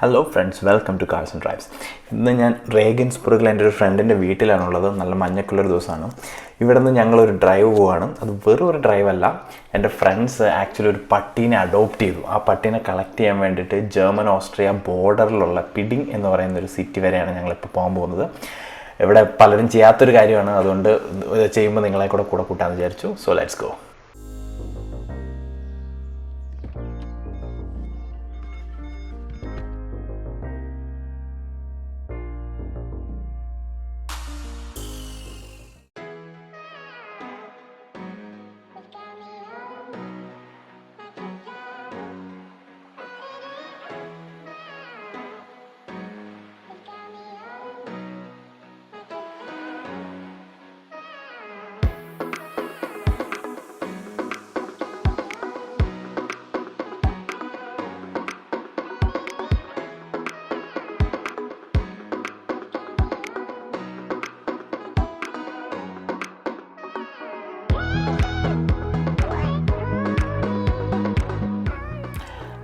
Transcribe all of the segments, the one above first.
Hello friends, welcome to cars and drives. ഇന്ന് ഞാൻ റേഗൻസ്ബർഗിൽ എൻ്റെ ഒരു ഫ്രണ്ടിൻ്റെ വീട്ടിലാണുള്ളത്. നല്ല മഞ്ഞക്കുള്ളൊരു ദിവസമാണ്. ഇവിടെ നിന്ന് ഞങ്ങളൊരു ഡ്രൈവ് പോവുകയാണ്. അത് വെറും ഒരു ഡ്രൈവല്ല, എൻ്റെ ഫ്രണ്ട്സ് ആക്ച്വലി ഒരു പട്ടീനെ അഡോപ്റ്റ് ചെയ്തു. ആ പട്ടീനെ കളക്ട് ചെയ്യാൻ വേണ്ടിയിട്ട് ജർമ്മൻ ഓസ്ട്രിയ ബോർഡറിലുള്ള പിഡിങ് എന്ന് പറയുന്ന ഒരു സിറ്റി വരെയാണ് ഞങ്ങളിപ്പോൾ പോകാൻ പോകുന്നത്. ഇവിടെ പലരും ചെയ്യാത്തൊരു കാര്യമാണ്, അതുകൊണ്ട് ചെയ്യുമ്പോൾ നിങ്ങളെ കൂടെ കൂട്ടാമെന്ന് വിചാരിച്ചു. So let's go.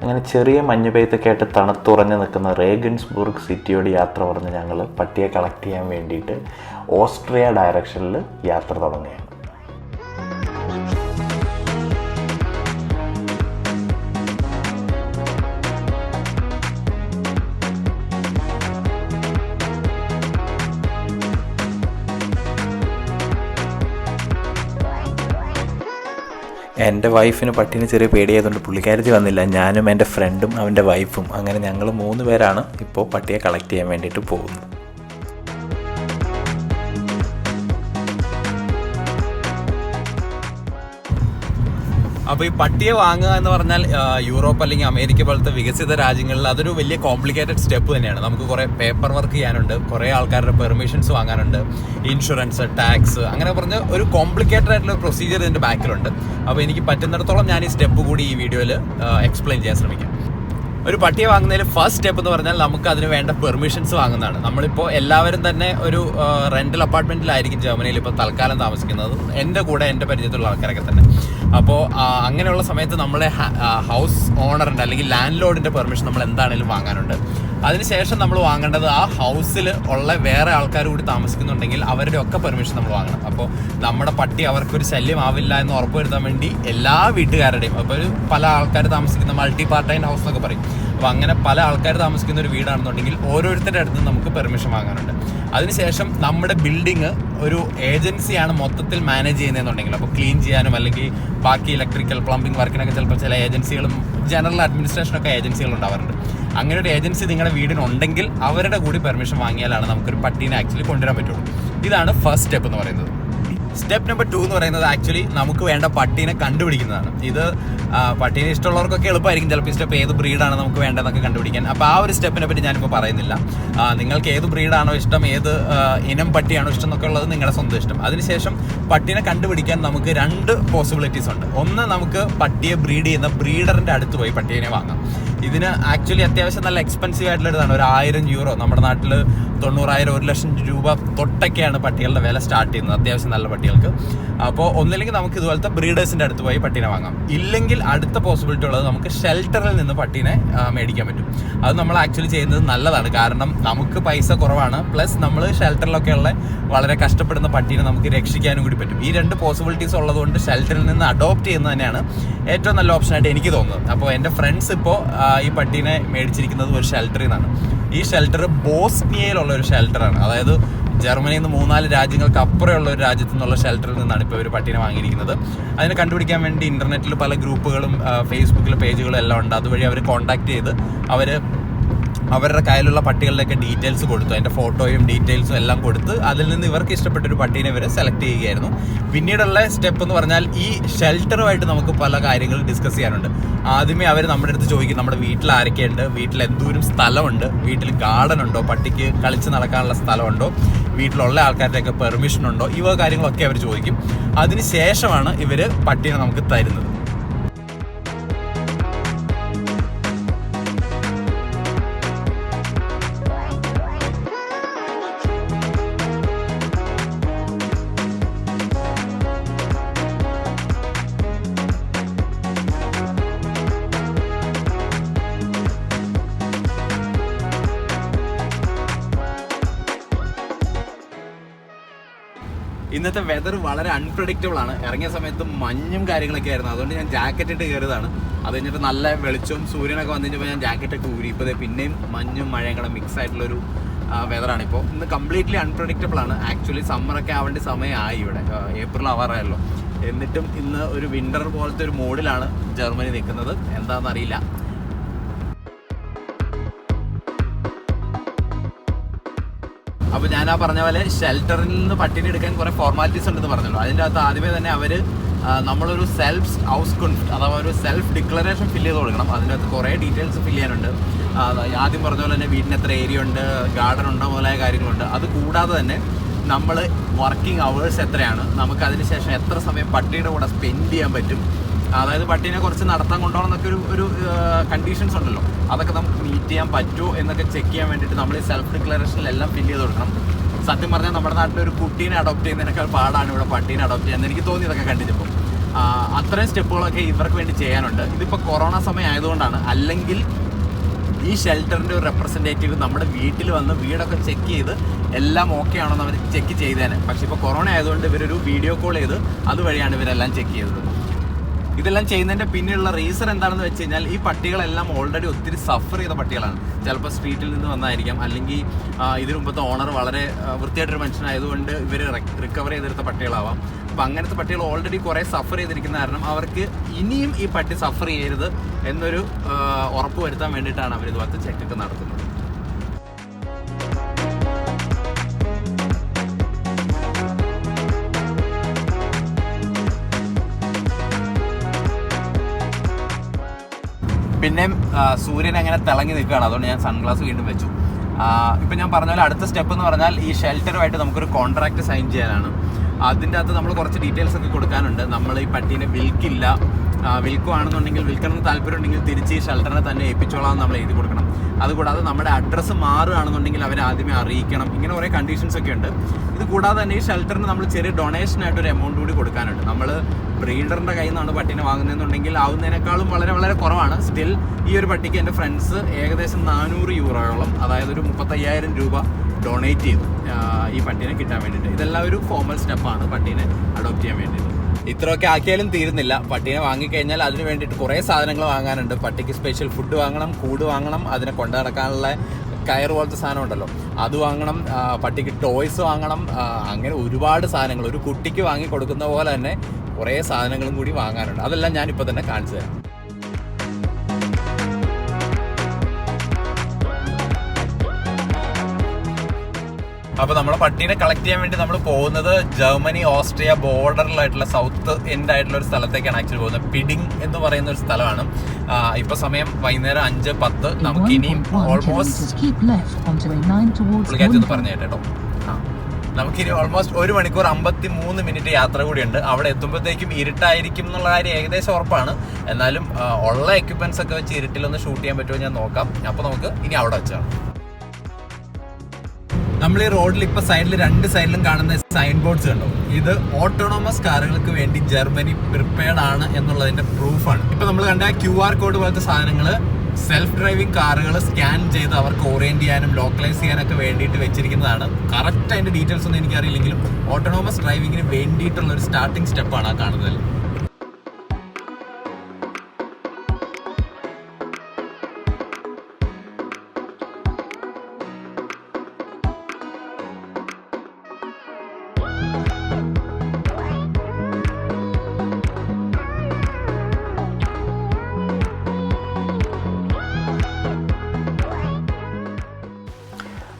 അങ്ങനെ ചെറിയ മഞ്ഞുപെയ്ത്തൊക്കെ ആയിട്ട് തണുത്തുറഞ്ഞ് നിൽക്കുന്ന റേഗൻസ്ബർഗ് സിറ്റിയോട് യാത്ര പറഞ്ഞ് ഞങ്ങൾ പട്ടിയെ കളക്ട് ചെയ്യാൻ വേണ്ടിയിട്ട് ഓസ്ട്രിയ ഡയറക്ഷനിൽ യാത്ര തുടങ്ങുകയാണ്. എൻ്റെ വൈഫിന് പട്ടീനെ ചെറിയ പേടിയായതുകൊണ്ട് പുള്ളിക്കാരത്തി വന്നില്ല. ഞാനും എൻ്റെ ഫ്രണ്ടും അവൻ്റെ വൈഫും അങ്ങനെ ഞങ്ങൾ 3 പേരാണ് ഇപ്പോൾ പട്ടിയെ കളക്ട് ചെയ്യാൻ വേണ്ടിയിട്ട് പോകുന്നത്. അപ്പോൾ ഈ പട്ടിയെ വാങ്ങുക എന്ന് പറഞ്ഞാൽ യൂറോപ്പ് അല്ലെങ്കിൽ അമേരിക്ക പോലത്തെ വികസിത രാജ്യങ്ങളിൽ അതൊരു വലിയ കോംപ്ലിക്കേറ്റഡ് സ്റ്റെപ്പ് തന്നെയാണ്. നമുക്ക് കുറേ പേപ്പർ വർക്ക് ചെയ്യാനുണ്ട്, കുറേ ആൾക്കാരുടെ പെർമിഷൻസ് വാങ്ങാനുണ്ട്, ഇൻഷുറൻസ്, ടാക്സ്, അങ്ങനെ പറഞ്ഞ ഒരു കോംപ്ലിക്കേറ്റഡ് ആയിട്ടുള്ള ഒരു പ്രൊസീജിയർ ഇതിൻ്റെ ബാക്കിലുണ്ട്. അപ്പോൾ എനിക്ക് പറ്റുന്നിടത്തോളം ഞാൻ ഈ സ്റ്റെപ്പ് കൂടി ഈ വീഡിയോയിൽ എക്സ്പ്ലെയിൻ ചെയ്യാൻ ശ്രമിക്കാം. ഒരു പട്ടിയെ വാങ്ങുന്നതിൽ ഫസ്റ്റ് സ്റ്റെപ്പ് എന്ന് പറഞ്ഞാൽ നമുക്ക് അതിന് വേണ്ട പെർമിഷൻസ് വാങ്ങുന്നതാണ്. നമ്മളിപ്പോൾ എല്ലാവരും തന്നെ ഒരു റെൻ്റൽ അപ്പാർട്ട്മെൻറ്റിലായിരിക്കും ജർമ്മനിയിൽ ഇപ്പോൾ തൽക്കാലം താമസിക്കുന്നത്, എൻ്റെ കൂടെ എൻ്റെ പരിചയത്തിലുള്ള ആൾക്കാരൊക്കെ തന്നെ. അപ്പോൾ അങ്ങനെയുള്ള സമയത്ത് നമ്മളെ ഹൗസ് ഓണറിൻ്റെ അല്ലെങ്കിൽ ലാൻഡ് ലോഡിൻ്റെ പെർമിഷൻ നമ്മൾ എന്താണെങ്കിലും വാങ്ങാനുണ്ട്. അതിനുശേഷം നമ്മൾ വാങ്ങേണ്ടത് ആ ഹൗസിൽ ഉള്ള വേറെ ആൾക്കാർ കൂടി താമസിക്കുന്നുണ്ടെങ്കിൽ അവരുടെ ഒക്കെ പെർമിഷൻ നമ്മൾ വാങ്ങണം. അപ്പോൾ നമ്മുടെ പട്ടി അവർക്കൊരു ശല്യമാവില്ല എന്ന് ഉറപ്പുവരുത്താൻ വേണ്ടി എല്ലാ വീട്ടുകാരുടെയും, അപ്പോൾ ഒരു പല ആൾക്കാർ താമസിക്കുന്ന മൾട്ടി പാർട്ടൈൻ ഹൗസ് എന്നൊക്കെ പറയും. അപ്പോൾ അങ്ങനെ പല ആൾക്കാർ താമസിക്കുന്ന ഒരു വീടാണെന്നുണ്ടെങ്കിൽ ഓരോരുത്തരുടെ അടുത്ത് നമുക്ക് പെർമിഷൻ വാങ്ങാനുണ്ട്. അതിനുശേഷം നമ്മുടെ ബിൽഡിങ് ഒരു ഏജൻസിയാണ് മൊത്തത്തിൽ മാനേജ് ചെയ്യുന്നതെന്നുണ്ടെങ്കിൽ, അപ്പോൾ ക്ലീൻ ചെയ്യാനും അല്ലെങ്കിൽ ബാക്കി ഇലക്ട്രിക്കൽ പ്ലംബിംഗ് വർക്കിനൊക്കെ ചിലപ്പോൾ ചില ഏജൻസികളും ജനറൽ അഡ്മിനിസ്ട്രേഷനൊക്കെ ഏജൻസികൾ ഉണ്ടാവാറുണ്ട്. അങ്ങനെ ഒരു ഏജൻസി നിങ്ങളുടെ വീടിനുണ്ടെങ്കിൽ അവരുടെ കൂടി പെർമിഷൻ വാങ്ങിയാലാണ് നമുക്കൊരു പട്ടീനെ ആക്ച്വലി കൊണ്ടുവരാൻ പറ്റുള്ളൂ. ഇതാണ് ഫസ്റ്റ് സ്റ്റെപ്പ് എന്ന് പറയുന്നത്. സ്റ്റെപ്പ് നമ്പർ 2 എന്ന് പറയുന്നത് ആക്ച്വലി നമുക്ക് വേണ്ട പട്ടീനെ കണ്ടുപിടിക്കുന്നതാണ്. ഇത് പട്ടീനെ ഇഷ്ടമുള്ളവർക്കൊക്കെ എളുപ്പമായിരിക്കും ചിലപ്പോൾ ഈ സ്റ്റെപ്പ് ഏത് ബ്രീഡാണ് നമുക്ക് വേണ്ടതെന്നൊക്കെ കണ്ടുപിടിക്കാൻ. അപ്പോൾ ആ ഒരു സ്റ്റെപ്പിനെ പറ്റി ഞാനിപ്പോൾ പറയുന്നില്ല. നിങ്ങൾക്ക് ഏത് ബ്രീഡാണോ ഇഷ്ടം, ഏത് ഇനം പട്ടിയാണോ ഇഷ്ടം എന്നൊക്കെ ഉള്ളത് നിങ്ങളുടെ സ്വന്തം ഇഷ്ടം. അതിനുശേഷം പട്ടീനെ കണ്ടുപിടിക്കാൻ നമുക്ക് 2 പോസിബിലിറ്റീസ് ഉണ്ട്. ഒന്ന്, നമുക്ക് പട്ടിയെ ബ്രീഡ് ചെയ്യുന്ന ബ്രീഡറിൻ്റെ അടുത്ത് പോയി പട്ടീനെ വാങ്ങാം. ഇതിന് ആക്ച്വലി അത്യാവശ്യം നല്ല എക്സ്പെൻസീവ് ആയിട്ടുള്ളതാണ്. ഒരു 1000 യൂറോ, നമ്മുടെ നാട്ടിൽ 90,000 1 ലക്ഷം രൂപ തൊട്ടൊക്കെയാണ് പട്ടികളുടെ വില സ്റ്റാർട്ട് ചെയ്യുന്നത് അത്യാവശ്യം നല്ല പട്ടികൾക്ക്. അപ്പോൾ ഒന്നില്ലെങ്കിൽ നമുക്ക് ഇതുപോലത്തെ ബ്രീഡേഴ്സിൻ്റെ അടുത്ത് പോയി പട്ടീനെ വാങ്ങാം. ഇല്ലെങ്കിൽ അടുത്ത പോസിബിലിറ്റി ഉള്ളത് നമുക്ക് ഷെൽട്ടറിൽ നിന്ന് പട്ടീനെ മേടിക്കാൻ പറ്റും. അത് നമ്മൾ ആക്ച്വലി ചെയ്യുന്നത് നല്ലതാണ്, കാരണം നമുക്ക് പൈസ കുറവാണ്, പ്ലസ് നമ്മൾ ഷെൽട്ടറിലൊക്കെയുള്ള വളരെ കഷ്ടപ്പെടുന്ന പട്ടീനെ നമുക്ക് രക്ഷിക്കാനും കൂടി പറ്റും. ഈ 2 പോസിബിലിറ്റീസ് ഉള്ളതുകൊണ്ട് ഷെൽട്ടറിൽ നിന്ന് അഡോപ്റ്റ് ചെയ്യുന്നത് തന്നെയാണ് ഏറ്റവും നല്ല ഓപ്ഷനായിട്ട് എനിക്ക് തോന്നുന്നത്. അപ്പോൾ എൻ്റെ ഫ്രണ്ട്സ് ഇപ്പോൾ ഈ പട്ടീനെ മേടിച്ചിരിക്കുന്നത് ഒരു ഷെൽട്ടറിൽ നിന്നാണ്. ഈ ഷെൽട്ടർ ബോസ്നിയയിലുള്ള ഒരു ഷെൽട്ടറാണ്. അതായത് ജർമ്മനിയിൽ നിന്ന് 3-4 രാജ്യങ്ങൾക്ക് അപ്പുറമുള്ള ഒരു രാജ്യത്തു നിന്നുള്ള ഷെൽട്ടറിൽ നിന്നാണ് ഇപ്പോൾ ഒരു പട്ടീനെ വാങ്ങിയിരിക്കുന്നത്. അതിനെ കണ്ടുപിടിക്കാൻ വേണ്ടി ഇൻ്റർനെറ്റിൽ പല ഗ്രൂപ്പുകളും ഫേസ്ബുക്കിൽ പേജുകളും എല്ലാം ഉണ്ട്. അതുവഴി അവർ കോൺടാക്ട് ചെയ്ത് അവരുടെ കയ്യിലുള്ള പട്ടികളുടെയൊക്കെ ഡീറ്റെയിൽസ് കൊടുത്തു, അതിൻ്റെ ഫോട്ടോയും ഡീറ്റെയിൽസും എല്ലാം കൊടുത്ത് അതിൽ നിന്ന് ഇവർക്ക് ഇഷ്ടപ്പെട്ടൊരു പട്ടീനെ ഇവർ സെലക്ട് ചെയ്യുകയായിരുന്നു. പിന്നീടുള്ള സ്റ്റെപ്പ് എന്ന് പറഞ്ഞാൽ ഈ ഷെൽട്ടറുമായിട്ട് നമുക്ക് പല കാര്യങ്ങളും ഡിസ്കസ് ചെയ്യാനുണ്ട്. ആദ്യമേ അവർ നമ്മുടെ അടുത്ത് ചോദിക്കും, നമ്മുടെ വീട്ടിൽ ആരൊക്കെയുണ്ട്, വീട്ടിൽ എന്തോരം സ്ഥലമുണ്ട്, വീട്ടിൽ ഗാർഡൻ ഉണ്ടോ, പട്ടിക്ക് കളിച്ച് നടക്കാനുള്ള സ്ഥലമുണ്ടോ, വീട്ടിലുള്ള ആൾക്കാരുടെയൊക്കെ പെർമിഷൻ ഉണ്ടോ, ഇവ കാര്യങ്ങളൊക്കെ അവർ ചോദിക്കും. അതിന് ശേഷമാണ് ഇവർ പട്ടീനെ നമുക്ക് തരുന്നത്. ഇന്നത്തെ വെതർ വളരെ അൺപ്രഡിക്റ്റബിൾ ആണ്. ഇറങ്ങിയ സമയത്ത് മഞ്ഞും കാര്യങ്ങളൊക്കെ ആയിരുന്നു, അതുകൊണ്ട് ഞാൻ ജാക്കറ്റ് ഇട്ട് കയറിയതാണ്. അത് കഴിഞ്ഞിട്ട് നല്ല വെളിച്ചവും സൂര്യനൊക്കെ വന്നു കഴിഞ്ഞപ്പോൾ ഞാൻ ജാക്കറ്റൊക്കെ ഊരി. ഇപ്പോൾ പിന്നെയും മഞ്ഞും മഴയും കൂടെ മിക്സ് ആയിട്ടുള്ളൊരു വെതറാണ് ഇപ്പോൾ. ഇന്ന് കംപ്ലീറ്റ്ലി അൺപ്രഡിക്റ്റബിൾ ആണ്. ആക്ച്വലി സമ്മറൊക്കെ ആവേണ്ട സമയമായി ഇവിടെ, ഏപ്രിൽ ആവാറായല്ലോ. എന്നിട്ടും ഇന്ന് ഒരു വിൻ്റർ പോലത്തെ ഒരു മോഡിലാണ് ജർമ്മനി നിൽക്കുന്നത്. എന്താണെന്നറിയില്ല. അപ്പോൾ ഞാൻ പറഞ്ഞ പോലെ ഷെൽട്ടറിൽ നിന്ന് പട്ടിണി എടുക്കാൻ കുറേ ഫോർമാലിറ്റീസ് ഉണ്ടെന്ന് പറഞ്ഞല്ലോ. അതിൻ്റെ അകത്ത് ആദ്യമേ തന്നെ അവർ നമ്മളൊരു സെൽഫ് ഔസ്കുൻഫ്റ്റ് അഥവാ ഒരു സെൽഫ് ഡിക്ലറേഷൻ ഫില്ല് ചെയ്ത് കൊടുക്കണം. അതിനകത്ത് കുറേ ഡീറ്റെയിൽസ് ഫില്ല് ചെയ്യാനുണ്ട്. ആദ്യം പറഞ്ഞ പോലെ തന്നെ വീടിന് എത്ര ഏരിയ ഉണ്ട്, ഗാർഡൻ ഉണ്ടോ, മുതലായ കാര്യങ്ങളുണ്ട്. അത് കൂടാതെ തന്നെ നമ്മൾ വർക്കിംഗ് അവേഴ്സ് എത്രയാണ്, നമുക്ക് അതിന് ശേഷം എത്ര സമയം പട്ടിയുടെ കൂടെ സ്പെൻഡ് ചെയ്യാൻ പറ്റും, അതായത് പട്ടീനെ കുറച്ച് നടത്താൻ കൊണ്ടുപോകണം എന്നൊക്കെ ഒരു കണ്ടീഷൻസ് ഉണ്ടല്ലോ, അതൊക്കെ നമുക്ക് മീറ്റ് ചെയ്യാൻ പറ്റുമോ എന്നൊക്കെ ചെക്ക് ചെയ്യാൻ വേണ്ടിയിട്ട് നമ്മൾ ഈ സെൽഫ് ഡിക്ലറേഷനിലെല്ലാം ഫില്ല് ചെയ്ത് കൊടുക്കണം. സത്യം പറഞ്ഞാൽ നമ്മുടെ നാട്ടിൽ ഒരു കുട്ടീനെ അഡോപ്റ്റ് ചെയ്യുന്നതിനേക്കാൾ പാടാണ് ഇവിടെ പട്ടീനെ അഡോപ്റ്റ് ചെയ്യാൻ എനിക്ക് തോന്നി. ഇതൊക്കെ കണ്ടിട്ടപ്പോൾ അത്രയും സ്റ്റെപ്പുകളൊക്കെ ഇവർക്ക് വേണ്ടി ചെയ്യാനുണ്ട്. ഇതിപ്പോൾ കൊറോണ സമയം ആയതുകൊണ്ടാണ്. അല്ലെങ്കിൽ ഈ ഷെൽട്ടറിൻ്റെ ഒരു റെപ്രസെൻറ്റേറ്റീവ് നമ്മുടെ വീട്ടിൽ വന്ന് വീടൊക്കെ ചെക്ക് ചെയ്ത് എല്ലാം ഓക്കെ ആണോ എന്ന് അവർ ചെക്ക് ചെയ്തേനെ. പക്ഷേ ഇപ്പോൾ കൊറോണ ആയതുകൊണ്ട് ഇവരൊരു വീഡിയോ കോൾ ചെയ്ത് അതുവഴിയാണ് ഇവരെല്ലാം ചെക്ക് ചെയ്തത്. ഇതെല്ലാം ചെയ്യുന്നതിൻ്റെ പിന്നിലുള്ള റീസൺ എന്താണെന്ന് വെച്ച് കഴിഞ്ഞാൽ ഈ പട്ടികളെല്ലാം ഓൾറെഡി ഒത്തിരി സഫർ ചെയ്ത പട്ടികളാണ്. ചിലപ്പോൾ സ്ട്രീറ്റിൽ നിന്ന് വന്നായിരിക്കാം, അല്ലെങ്കിൽ ഇതിനു മുമ്പത്തെ ഓണർ വളരെ വൃത്തിയായിട്ടൊരു മനുഷ്യനായതുകൊണ്ട് ഇവർ റിക്കവർ ചെയ്തെടുത്ത പട്ടികളാവാം. അപ്പം അങ്ങനത്തെ പട്ടികൾ ഓൾറെഡി കുറേ സഫർ ചെയ്തിരിക്കുന്ന കാരണം അവർക്ക് ഇനിയും ഈ പട്ടി സഫർ ചെയ്യരുത് എന്നൊരു ഉറപ്പ് വരുത്താൻ വേണ്ടിയിട്ടാണ് അവർ ഇതുപോലത്തെ ചെക്കൊക്കെ നടത്തുന്നത്. പിന്നെയും സൂര്യൻ അങ്ങനെ തിളങ്ങി നിൽക്കുകയാണ്, അതുകൊണ്ട് ഞാൻ സൺഗ്ലാസ് വീണ്ടും വെച്ചു. ഇപ്പം ഞാൻ പറഞ്ഞ പോലെ അടുത്ത സ്റ്റെപ്പ് എന്ന് പറഞ്ഞാൽ ഈ ഷെൽട്ടറുമായിട്ട് നമുക്കൊരു കോൺട്രാക്ട് സൈൻ ചെയ്യാനാണ്. അതിൻ്റെ അകത്ത് നമ്മൾ കുറച്ച് ഡീറ്റെയിൽസ് ഒക്കെ കൊടുക്കാനുണ്ട്. നമ്മൾ ഈ പട്ടീനെ വിൽക്കില്ല, വിൽക്കുകയാണെന്നുണ്ടെങ്കിൽ വിൽക്കണമെന്ന് താല്പര്യം ഉണ്ടെങ്കിൽ തിരിച്ച് ഈ ഷെൽട്ടറിനെ തന്നെ ഏൽപ്പിച്ചോളാം നമ്മൾ എഴുതി കൊടുക്കണം. അതുകൂടാതെ നമ്മുടെ അഡ്രസ്സ് മാറുകയാണെന്നുണ്ടെങ്കിൽ അവരെ ആദ്യമേ അറിയിക്കണം. ഇങ്ങനെ കുറേ കണ്ടീഷൻസ് ഒക്കെ ഉണ്ട്. ഇത് കൂടാതെ തന്നെ ഈ ഷെൽട്ടറിന് നമ്മൾ ചെറിയ ഡൊണേഷനായിട്ട് ഒരു എമൗണ്ട് കൂടി കൊടുക്കാനുണ്ട്. നമ്മൾ ബ്രീഡറിൻ്റെ കയ്യിൽ നിന്നാണ് പട്ടീനെ വാങ്ങുന്നതെന്നുണ്ടെങ്കിൽ ആവുന്നതിനേക്കാളും വളരെ വളരെ കുറവാണ്. സ്റ്റിൽ ഈ ഒരു പട്ടിക്ക് എൻ്റെ ഫ്രണ്ട്സ് ഏകദേശം 400 യൂറോയോളം, അതായത് ഒരു 35,000 രൂപ ഡൊണേറ്റ് ചെയ്തു ഈ പട്ടീനെ കിട്ടാൻ വേണ്ടിയിട്ട്. ഇതെല്ലാം ഒരു ഫോർമൽ സ്റ്റെപ്പാണ് പട്ടീനെ അഡോപ്റ്റ് ചെയ്യാൻ വേണ്ടിയിട്ട്. ഇത്രയൊക്കെ ആക്കിയാലും തീരുന്നില്ല. പട്ടീനെ വാങ്ങിക്കഴിഞ്ഞാൽ അതിന് വേണ്ടിയിട്ട് കുറേ സാധനങ്ങൾ വാങ്ങാനുണ്ട്. പട്ടിക്ക് സ്പെഷ്യൽ ഫുഡ് വാങ്ങണം, കൂട് വാങ്ങണം, അതിനെ കൊണ്ടു നടക്കാനുള്ള കയർ പോലത്തെ സാധനം ഉണ്ടല്ലോ അത് വാങ്ങണം, പട്ടിക്ക് ടോയ്സ് വാങ്ങണം. അങ്ങനെ ഒരുപാട് സാധനങ്ങൾ ഒരു കുട്ടിക്ക് വാങ്ങി കൊടുക്കുന്ന പോലെ തന്നെ കുറേ സാധനങ്ങളും കൂടി വാങ്ങാനുണ്ട്. അതെല്ലാം ഞാനിപ്പോൾ തന്നെ കാണിച്ചു തരാം. അപ്പോൾ നമ്മുടെ പട്ടീനെ കളക്ട് ചെയ്യാൻ വേണ്ടി നമ്മൾ പോകുന്നത് ജർമ്മനി ഓസ്ട്രിയ ബോർഡറിലായിട്ടുള്ള സൗത്ത് എൻഡ് ആയിട്ടുള്ള ഒരു സ്ഥലത്തേക്കാണ് ആക്ച്വലി പോകുന്നത്. പിഡിങ് എന്ന് പറയുന്ന ഒരു സ്ഥലമാണ്. ഇപ്പൊ സമയം വൈകുന്നേരം 5:10. നമുക്ക് ഇനിയും ഓൾമോസ്റ്റ് പറഞ്ഞു കേട്ടോ, നമുക്കിനി ഓൾമോസ്റ്റ് 1 മണിക്കൂർ 53 മിനിറ്റ് യാത്ര കൂടിയുണ്ട്. അവിടെ എത്തുമ്പോഴത്തേക്കും ഇരുട്ടായിരിക്കും എന്നുള്ള കാര്യം ഏകദേശം ഉറപ്പാണ്. എന്നാലും ഉള്ള എക്യുപ്മെന്റ്സ് ഒക്കെ വെച്ച് ഇരുട്ടിലൊന്ന് ഷൂട്ട് ചെയ്യാൻ പറ്റുമോ ഞാൻ നോക്കാം. അപ്പോൾ നമുക്ക് ഇനി അവിടെ വെച്ചാണ്. നമ്മൾ ഈ റോഡിൽ ഇപ്പൊ സൈഡിൽ 2 സൈഡിലും കാണുന്ന സൈൻ ബോർഡ്സ് കണ്ടോ, ഇത് ഓട്ടോണോമസ് കാറുകൾക്ക് വേണ്ടി ജർമ്മനി പ്രിപ്പയർഡ് ആണ് എന്നുള്ളതിന്റെ പ്രൂഫാണ്. ഇപ്പൊ നമ്മൾ കണ്ട QR കോഡ് പോലത്തെ സാധനങ്ങൾ സെൽഫ് ഡ്രൈവിംഗ് കാറുകൾ സ്കാൻ ചെയ്ത് അവർക്ക് ഓറിയന്റ് ചെയ്യാനും ലോക്കലൈസ് ചെയ്യാനൊക്കെ വേണ്ടിയിട്ട് വെച്ചിരിക്കുന്നതാണ്. കറക്റ്റ് അതിന്റെ ഡീറ്റെയിൽസ് ഒന്നും എനിക്കറിയില്ലെങ്കിലും ഓട്ടോണോമസ് ഡ്രൈവിങ്ങിന് വേണ്ടിയിട്ടുള്ള ഒരു സ്റ്റാർട്ടിംഗ് സ്റ്റെപ്പാണ് ആ കാണുന്നത്.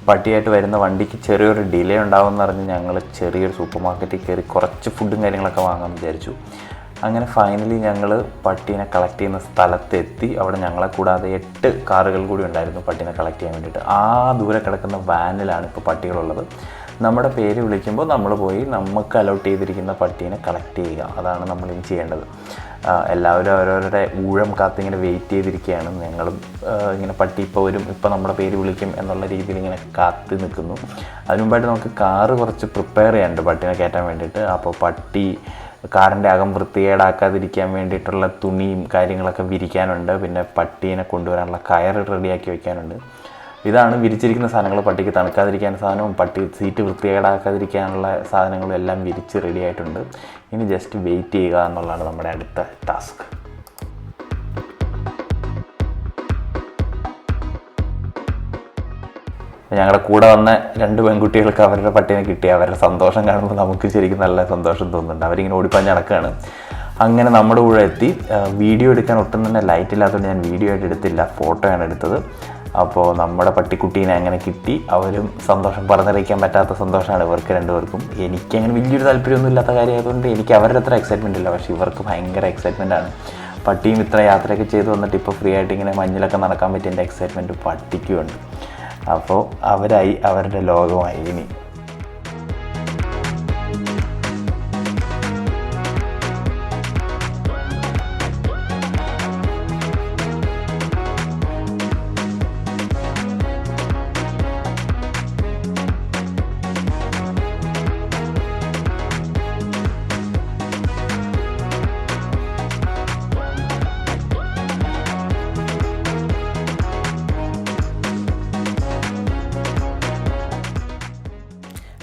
പട്ടിയായിട്ട് വരുന്ന വണ്ടിക്ക് ചെറിയൊരു ഡിലേ ഉണ്ടാവുമെന്ന് പറഞ്ഞ് ഞങ്ങൾ ചെറിയൊരു സൂപ്പർ മാർക്കറ്റിൽ കയറി കുറച്ച് ഫുഡും കാര്യങ്ങളൊക്കെ വാങ്ങാമെന്ന് വിചാരിച്ചു. അങ്ങനെ ഫൈനലി ഞങ്ങൾ പട്ടീനെ കളക്ട് ചെയ്യുന്ന സ്ഥലത്തെത്തി. അവിടെ ഞങ്ങളെ കൂടാതെ 8 കാറുകൾ കൂടി ഉണ്ടായിരുന്നു പട്ടീനെ കളക്ട് ചെയ്യാൻ വേണ്ടിയിട്ട്. ആ ദൂരെ കിടക്കുന്ന വാനിലാണ് ഇപ്പോൾ പട്ടികളുള്ളത്. നമ്മുടെ പേര് വിളിക്കുമ്പോൾ നമ്മൾ പോയി നമുക്ക് അലോട്ട് ചെയ്തിരിക്കുന്ന പട്ടീനെ കളക്ട് ചെയ്യുക. അതാണ് നമ്മളിനി ചെയ്യേണ്ടത്. എല്ലാവരും അവരവരുടെ ഊഴം കാത്തിങ്ങനെ വെയിറ്റ് ചെയ്തിരിക്കുകയാണ്. ഞങ്ങളും ഇങ്ങനെ പട്ടി ഇപ്പോൾ വരും, ഇപ്പോൾ നമ്മുടെ പേര് വിളിക്കും എന്നുള്ള രീതിയിൽ ഇങ്ങനെ കാത്ത് നിൽക്കുന്നു. അതിനു മുമ്പായിട്ട് നമുക്ക് കാറ് കുറച്ച് പ്രിപ്പയർ ചെയ്യാനുണ്ട് പട്ടീനെ കയറ്റാൻ വേണ്ടിയിട്ട്. അപ്പോൾ കാറിൻ്റെ അകം വൃത്തികേടാക്കാതിരിക്കാൻ വേണ്ടിയിട്ടുള്ള തുണിയും കാര്യങ്ങളൊക്കെ വിരിക്കാനുണ്ട്. പിന്നെ പട്ടീനെ കൊണ്ടുവരാനുള്ള കയർ റെഡിയാക്കി വയ്ക്കാനുണ്ട്. ഇതാണ് വിരിച്ചിരിക്കുന്ന സാധനങ്ങൾ. പട്ടിക്ക് തണുക്കാതിരിക്കാൻ സാധനവും പട്ടി സീറ്റ് വൃത്തികേടാക്കാതിരിക്കാനുള്ള സാധനങ്ങളും എല്ലാം വിരിച്ച് റെഡി ആയിട്ടുണ്ട്. ഇനി ജസ്റ്റ് വെയിറ്റ് ചെയ്യുക എന്നുള്ളതാണ് നമ്മുടെ അടുത്ത ടാസ്ക്. ഞങ്ങളുടെ കൂടെ വന്ന 2 പെൺകുട്ടികൾക്ക് അവരുടെ പട്ടീനെ കിട്ടി. അവരുടെ സന്തോഷം കാണുമ്പോൾ നമുക്ക് ശരിക്കും നല്ല സന്തോഷം തോന്നുന്നുണ്ട്. അവരിങ്ങനെ ഓടിപ്പാഞ്ഞ് നടക്കുകയാണ്. അങ്ങനെ നമ്മുടെ കൂടെ എത്തി. വീഡിയോ എടുക്കാൻ ഒട്ടും തന്നെ ലൈറ്റ് ഇല്ലാത്തതുകൊണ്ട് ഞാൻ വീഡിയോ ആയിട്ട് എടുത്തില്ല, ഫോട്ടോയാണ് എടുത്തത്. അപ്പോൾ നമ്മുടെ പട്ടിക്കുട്ടീനെ അങ്ങനെ കിട്ടി. അവരും സന്തോഷം പറഞ്ഞറിയിക്കാൻ പറ്റാത്ത സന്തോഷമാണ് ഇവർക്ക് 2 പേർക്കും. എനിക്കങ്ങനെ വലിയൊരു താല്പര്യമൊന്നും ഇല്ലാത്ത കാര്യമായതുകൊണ്ട് എനിക്ക് അവരുടെ അത്ര എക്സൈറ്റ്മെൻ്റ് ഇല്ല. പക്ഷേ ഇവർക്ക് ഭയങ്കര എക്സൈറ്റ്മെൻറ്റാണ്. പട്ടിയും ഇത്ര യാത്രയൊക്കെ ചെയ്ത് വന്നിട്ട് ഇപ്പോൾ ഫ്രീ ആയിട്ട് ഇങ്ങനെ മഞ്ഞിലൊക്കെ നടക്കാൻ പറ്റിയതിൻ്റെ എക്സൈറ്റ്മെൻറ്റ് പട്ടിക്കും ഉണ്ട്. അപ്പോൾ അവരായി, അവരുടെ ലോകമായി ഇനി.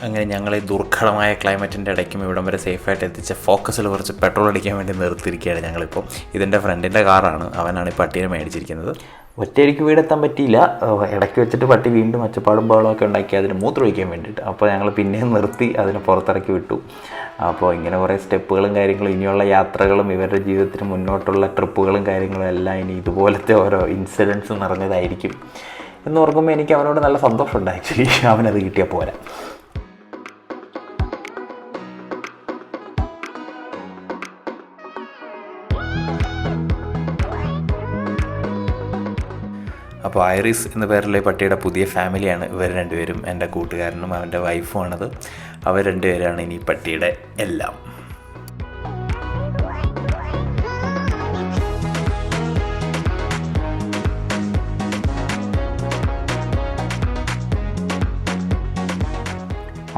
അങ്ങനെ ഞങ്ങൾ ഈ ദുർഘടമായ ക്ലൈമറ്റിൻ്റെ ഇടയ്ക്കും ഇവിടം വരെ സേഫായിട്ട് എത്തിച്ച ഫോക്കസിൽ കുറച്ച് പെട്രോൾ അടിക്കാൻ വേണ്ടി നിർത്തിയിരിക്കുകയാണ് ഞങ്ങളിപ്പോൾ. ഇതെൻ്റെ ഫ്രണ്ടിൻ്റെ കാറാണ്, അവനാണ് ഈ പട്ടീനെ മേടിച്ചിരിക്കുന്നത്. ഒറ്റയടിക്ക് വീടെത്താൻ പറ്റിയില്ല. ഇടയ്ക്ക് വെച്ചിട്ട് പട്ടി വീണ്ടും ഒച്ചപ്പാടും ബഹളമൊക്കെ ഉണ്ടാക്കി അതിന് മൂത്രമൊഴിക്കാൻ വേണ്ടിയിട്ട്. അപ്പോൾ ഞങ്ങൾ പിന്നെയും നിർത്തി അതിനെ പുറത്തിറക്കി വിട്ടു. അപ്പോൾ ഇങ്ങനെ കുറേ സ്റ്റെപ്പുകളും കാര്യങ്ങളും, ഇനിയുള്ള യാത്രകളും ഇവരുടെ ജീവിതത്തിന് മുന്നോട്ടുള്ള ട്രിപ്പുകളും കാര്യങ്ങളും എല്ലാം ഇനി ഇതുപോലത്തെ ഓരോ ഇൻസിഡൻസ് നിറഞ്ഞതായിരിക്കും എന്ന് ഓർക്കുമ്പോൾ എനിക്ക് അവനോട് നല്ല സന്തോഷമുണ്ട്. ആക്ച്വലി അവനത് കിട്ടിയാൽ പോരാ. അപ്പോൾ ഐറിസ് എന്ന പേരുള്ള പട്ടിയുടെ പുതിയ ഫാമിലിയാണ് ഇവർ 2 പേരും. എൻ്റെ കൂട്ടുകാരനും അവൻ്റെ വൈഫുമാണത്. അവർ 2 പേരാണ് ഇനി പട്ടിയുടെ എല്ലാം.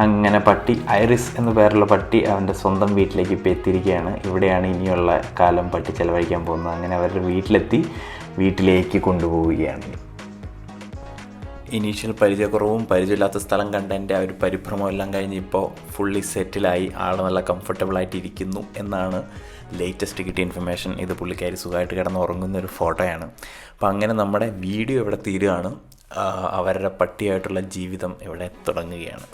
അങ്ങനെ പട്ടി ഐറിസ് എന്ന പേരുള്ള പട്ടി അവൻ്റെ സ്വന്തം വീട്ടിലേക്ക് ഇപ്പോൾ എത്തിയിരിക്കുകയാണ്. ഇവിടെയാണ് ഇനിയുള്ള കാലം പട്ടി ചിലവഴിക്കാൻ പോകുന്നത്. അങ്ങനെ അവരുടെ വീട്ടിലെത്തി, വീട്ടിലേക്ക് കൊണ്ടുപോവുകയാണ്. ഇനീഷ്യൽ പരിചയക്കുറവും പരിചയമില്ലാത്ത സ്ഥലം കണ്ടതിൻ്റെ ആ ഒരു പരിഭ്രമം എല്ലാം കഴിഞ്ഞ് ഇപ്പോൾ ഫുള്ളി സെറ്റിലായി, ആൾ നല്ല കംഫർട്ടബിളായിട്ട് ഇരിക്കുന്നു എന്നാണ് ലേറ്റസ്റ്റ് കിട്ടിയ ഇൻഫർമേഷൻ. ഇത് പുള്ളിക്കാരി സുഖമായിട്ട് കിടന്ന് ഉറങ്ങുന്നൊരു ഫോട്ടോയാണ്. അപ്പോൾ അങ്ങനെ നമ്മുടെ വീഡിയോ ഇവിടെ തീരുകയാണ്. അവരുടെ പട്ടിയായിട്ടുള്ള ജീവിതം ഇവിടെ തുടങ്ങുകയാണ്.